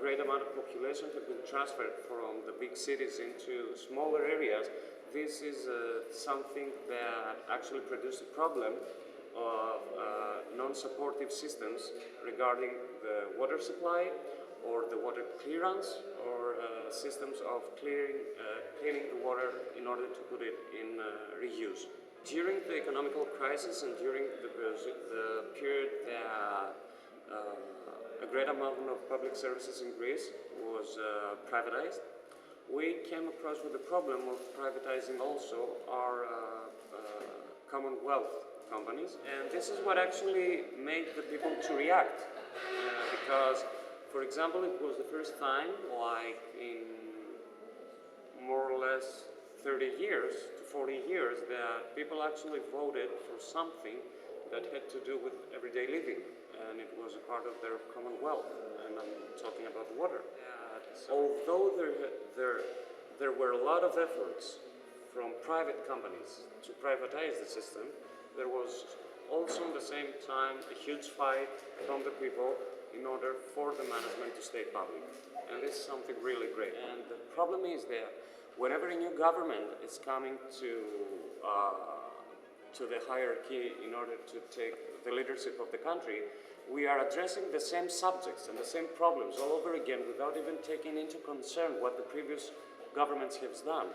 great amount of population have been transferred from the big cities into smaller areas, this is something that actually produced a problem of non-supportive systems regarding the water supply or the water clearance or systems of cleaning the water in order to put it in reuse. During the economical crisis and during the period that a great amount of public services in Greece was privatized, we came across with the problem of privatizing also our Commonwealth companies, and this is what actually made the people to react because, for example, it was the first time, like in more or less 30 years to 40 years, that people actually voted for something that had to do with everyday living, and it was a part of their Commonwealth, and I'm talking about water. Although there were a lot of efforts from private companies to privatize the system, there was also at the same time a huge fight from the people in order for the management to stay public. And this is something really great. And the problem is that whenever a new government is coming to the hierarchy in order to take the leadership of the country, we are addressing the same subjects and the same problems all over again without even taking into concern what the previous governments have done.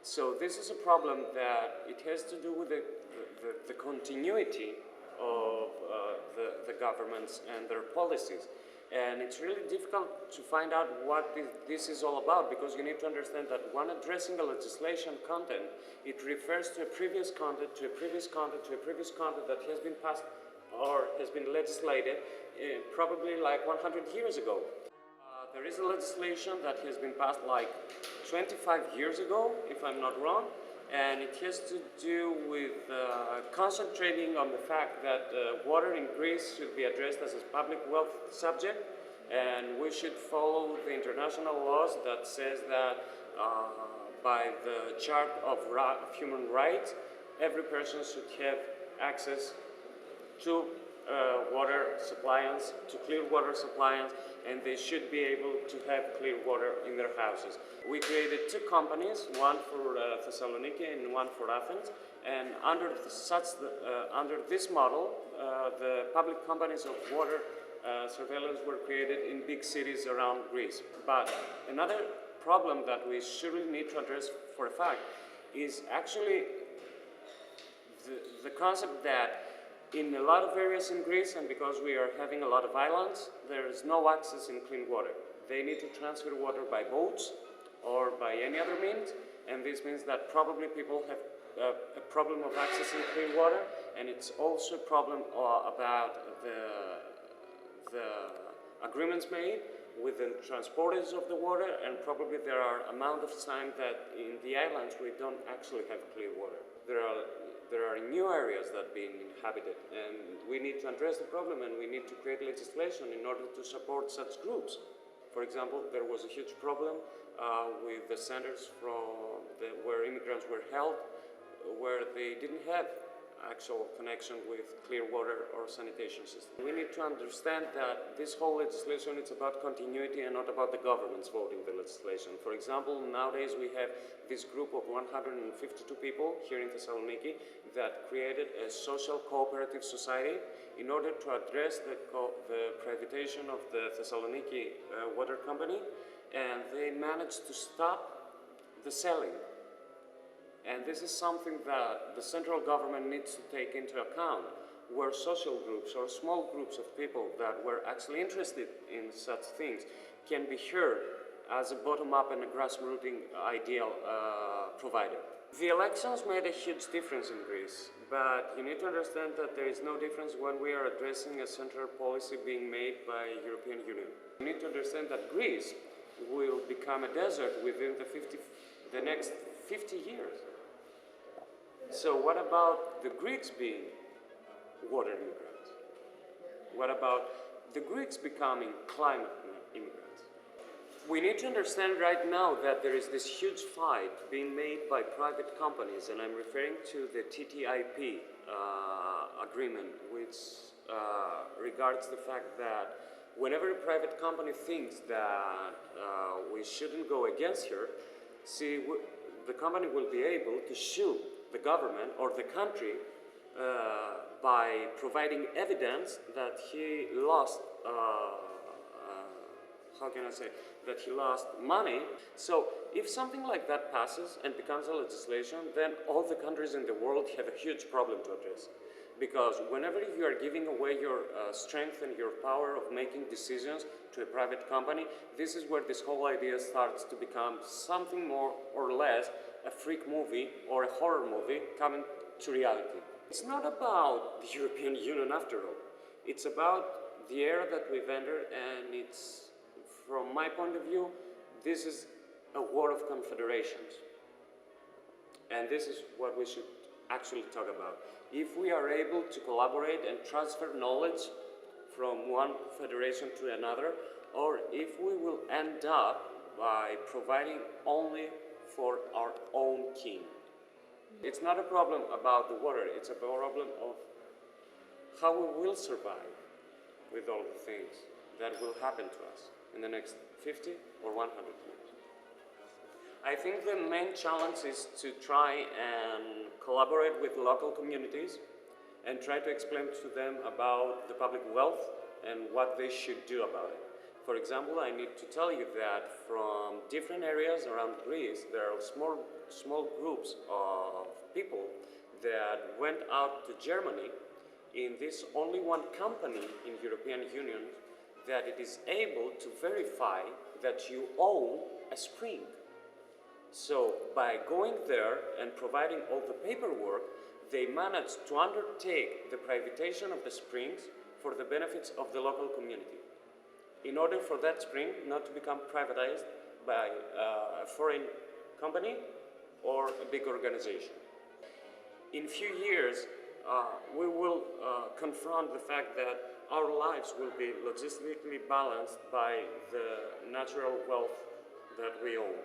So this is a problem that it has to do with the continuity of the governments and their policies. And it's really difficult to find out what this is all about, because you need to understand that when addressing a legislation content, it refers to a previous content, to a previous content, to a previous content that has been passed or has been legislated probably like 100 years ago. There is a legislation that has been passed like 25 years ago, if I'm not wrong, and it has to do with concentrating on the fact that water in Greece should be addressed as a public wealth subject, and we should follow the international laws that says that by the Chart of Human Rights, every person should have access to water supplies, to clear water supplies, and they should be able to have clear water in their houses. We created two companies, one for Thessaloniki and one for Athens, and under this model, the public companies of water surveillance were created in big cities around Greece. But another problem that we surely need to address for a fact is actually the concept that in a lot of areas in Greece, and because we are having a lot of islands, there is no access in clean water. They need to transfer water by boats or by any other means, and this means that probably people have a problem of accessing clean water, and it's also a problem about the agreements made with the transporters of the water, and probably there are amount of time that in the islands we don't actually have clear water. There are new areas that are being inhabited, and we need to address the problem, and we need to create legislation in order to support such groups. For example, there was a huge problem with the centers where immigrants were held, where they didn't have actual connection with clear water or sanitation system. We need to understand that this whole legislation is about continuity and not about the governments voting the legislation. For example, nowadays we have this group of 152 people here in Thessaloniki that created a social cooperative society in order to address the privatization of the Thessaloniki water company, and they managed to stop the selling. And this is something that the central government needs to take into account, where social groups or small groups of people that were actually interested in such things can be heard as a bottom-up and a grassrooting ideal provider. The elections made a huge difference in Greece, but you need to understand that there is no difference when we are addressing a central policy being made by the European Union. You need to understand that Greece will become a desert within the next 50 years. So what about the Greeks being water immigrants? What about the Greeks becoming climate immigrants? We need to understand right now that there is this huge fight being made by private companies, and I'm referring to the TTIP agreement, which regards the fact that Whenever a private company thinks that we shouldn't go against her, see, the company will be able to sue the government or the country by providing evidence that he lost, how can I say, that he lost money. So if something like that passes and becomes a legislation, then all the countries in the world have a huge problem to address. Because whenever you are giving away your strength and your power of making decisions to a private company, this is where this whole idea starts to become something more or less a freak movie or a horror movie coming to reality. It's not about the European Union after all. It's about the era that we've entered, and it's, from my point of view, this is a war of confederations. And this is what we should actually talk about. If we are able to collaborate and transfer knowledge from one federation to another, or if we will end up by providing only for our own king. It's not a problem about the water, it's a problem of how we will survive with all the things that will happen to us in the next 50 or 100 years. I think the main challenge is to try and collaborate with local communities and try to explain to them about the public wealth and what they should do about it. For example, I need to tell you that from different areas around Greece, there are small groups of people that went out to Germany in this only one company in European Union that it is able to verify that you own a spring. So by going there and providing all the paperwork, they managed to undertake the privatization of the springs for the benefits of the local community, in order for that spring not to become privatized by a foreign company or a big organization. In few years, we will confront the fact that our lives will be logistically balanced by the natural wealth that we own.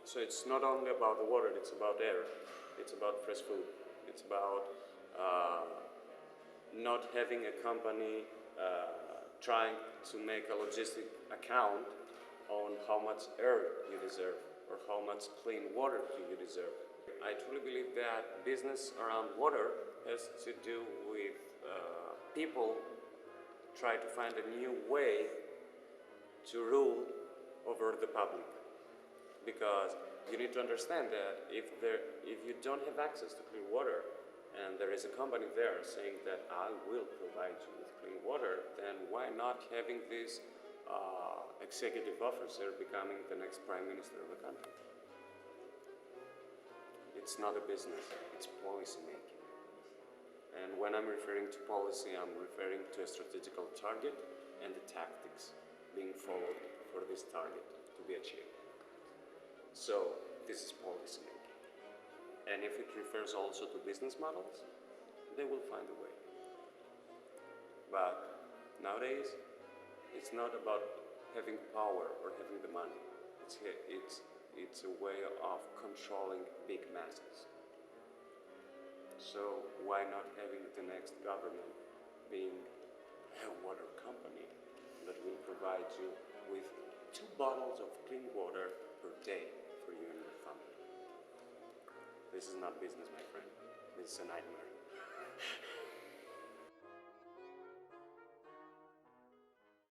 So it's not only about the water, it's about air, it's about fresh food, it's about not having a company trying to make a logistic account on how much air you deserve or how much clean water do you deserve. I truly believe that business around water has to do with people try to find a new way to rule over the public. Because you need to understand that if you don't have access to clean water and there is a company there saying that I will provide you with clean water, then why not having this executive officer becoming the next prime minister of the country? It's not a business, it's policy making. And when I'm referring to policy, I'm referring to a strategical target and the tactics being followed for this target to be achieved. So this is policy making. And if it refers also to business models, they will find a way. But nowadays, it's not about having power or having the money. It's a way of controlling big masses. So why not having the next government being a water company that will provide you with 2 bottles of clean water per day for you and your family? This is not business, my friend. This is a nightmare.